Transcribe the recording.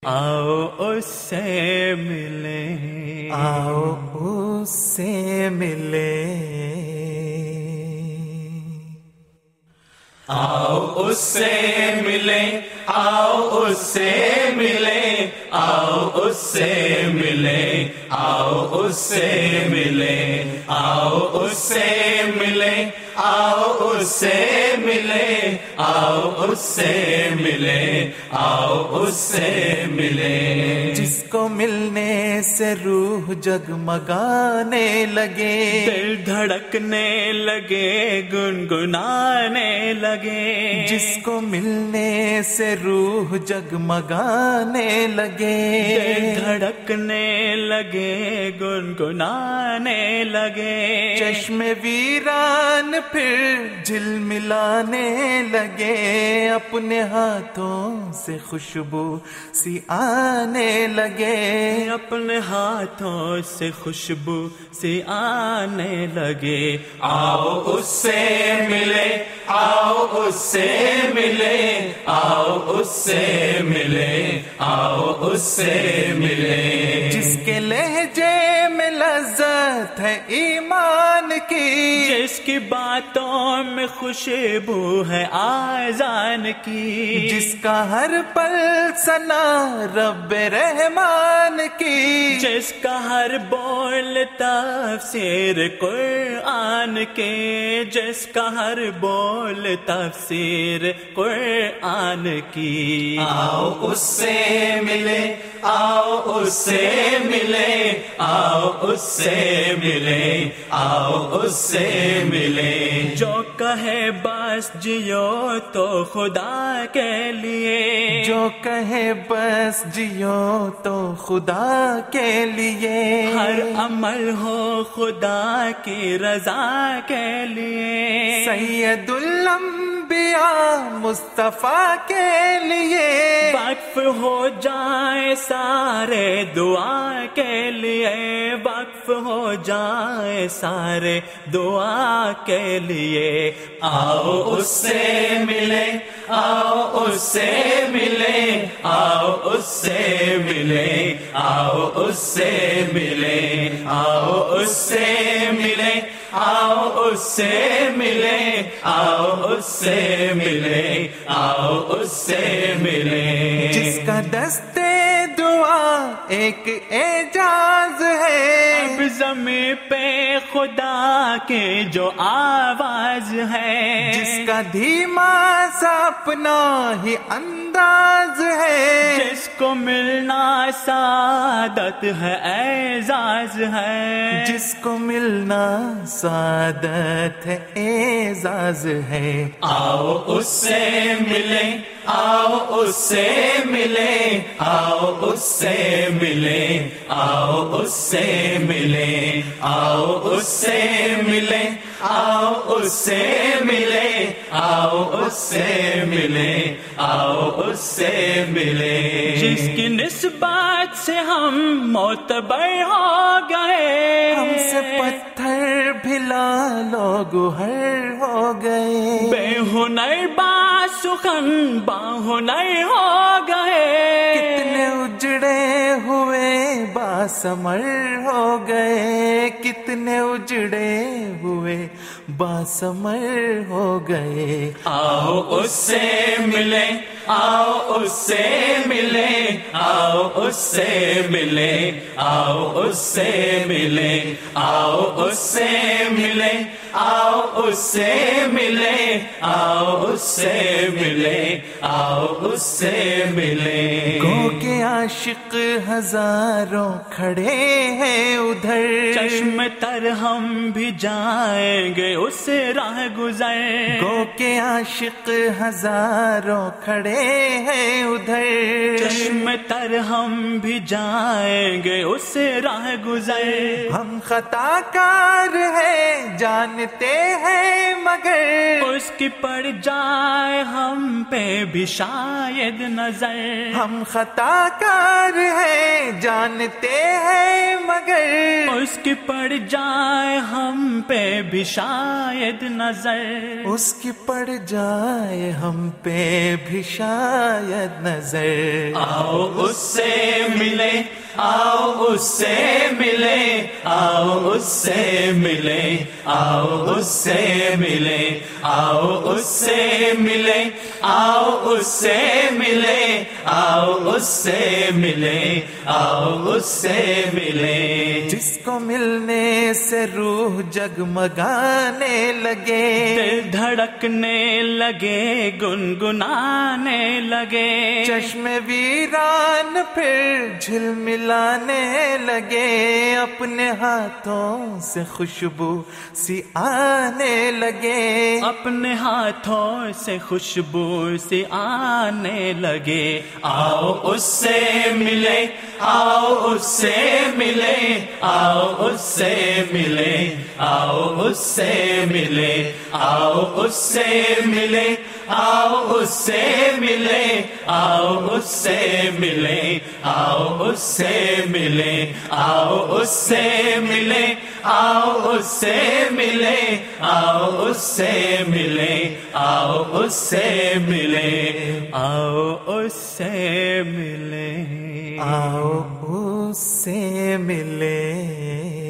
آؤ اس سے ملیں، آؤ اس سے ملے، آؤ اس سے ملیں، آؤ اس سے ملیں، آؤ اس سے ملیں، آؤ اس سے ملیں، آؤ اس سے ملیں، آؤ اس سے ملیں، آؤ اس سے ملیں، آؤ اس سے ملیں، جس کو ملنے سے روح جگمگانے لگے، دل دھڑکنے لگے، گنگنانے لگے، جس کو ملنے سے روح جگمگانے لگے، دل دھڑکنے لگے، گنگنانے لگے، چشم ویران پھر جھلملانے لگے، اپنے ہاتھوں سے خوشبو سی آنے لگے، اپنے ہاتھوں سے خوشبو سی آنے لگے، آؤ اس سے ملے، آؤ اس سے ملے، آؤ اس سے ملے، آؤ اس سے ملے، جس کے لہجے میں لذت ہے ایمان کی، جس کی باتوں میں خوشبو ہے آذان کی، جس کا ہر پل ثنا رب رحمان کی، جس کا ہر بول تفسیر قرآن کے، جس کا ہر بول تفسیر قرآن کی، آؤ اس سے ملے، آؤ اس سے ملے، آؤ اس سے ملے، آؤ اس سے ملے، جو کہے بس جیو تو خدا کے لیے، جو کہے بس جیو تو خدا کے لیے، ہر عمل ہو خدا کی رضا کے لیے، سید الانبیاء مصطفیٰ کے لیے، وقف ہو جائے سارے دعا کے لیے، وقف ہو جائے سارے دعا کے لیے، آؤ اس سے ملے، آؤ اس سے ملے، آؤ اس سے ملے، آؤ اس سے ملے، آؤ اس سے ملے، آؤ اس سے ملے، آؤ اس سے ملے، آؤ اس سے ملے، جس کا دستے دعا ایک اعجاز ہے، اب زمین پہ خدا کی جو آواز ہے، جس کا دھیما سا اپنا ہی انداز ہے، جس کو ملنا سعادت ہے اعزاز ہے، جس کو ملنا سعادت ہے اعزاز ہے، آؤ اس سے ملے، آؤ اس سے ملے، آؤ اس سے ملے، آؤ اس سے ملے، آؤ اس سے ملے، آؤ اس سے ملے، آؤ اس سے ملے، آؤ اس سے ملے، جس کی نسبت سے ہم معتبر ہو گئے، ہم سے پتھر بھلا لوگ ہر ہو گئے، بے ہنر باسخن باہنر ہو گئے، کتنے اجڑے ہوئے باسمر ہو گئے، کتنے اجڑے ہوئے باسمر ہو گئے، آؤ اس سے ملے، آؤ اس سے ملے، آؤ اس سے ملے، آؤ اس سے ملے، آؤ اس سے ملے، آؤ اس سے ملے، آؤ اس سے ملے، آؤ اس سے ملے، گو کے عاشق ہزاروں کھڑے ہیں ادھر، چشم تر ہم بھی جائیں گے اس راہ گزر، گو کے عاشق ہزاروں کھڑے ہیں ادھر، چشم تر ہم بھی جائیں گے اس راہ گزر، ہم خطا کار ہیں جانتے ہیں مگر اس کی پڑ جائے ہم پہ بھی شاید نظر، ہم خطا کار ہیں جانتے ہیں مگر اس کی پڑ جائے ہم پہ بھی شاید نظر، اس کی پڑ جائے ہم پہ بھی شاید نظر، آؤ اس سے ملے آؤ اس سے ملے آؤ اس سے ملے آؤ اس سے ملے آؤ اس سے ملے آؤ اس سے ملے آؤ اس سے ملے آؤ اس سے ملے جس کو ملنے سے روح جگمگانے لگے دل دھڑکنے لگے گنگنانے لگے چشم ویران پھر جھلملانے لگے اپنے ہاتھوں سے خوشبو سی آنے لگے اپنے ہاتھوں سے خوشبو سی آنے لگے آؤ اس سے ملے آؤ اس سے ملے آؤ اس سے ملے آؤ اس سے ملے آؤ اس سے ملے آؤ اس سے ملے آؤ اس سے ملے آؤ اس سے ملے آؤ اس سے ملے آؤ اس سے ملے آؤ اس سے ملے آؤ اس سے ملے آؤ اس سے ملے آؤ اس سے ملے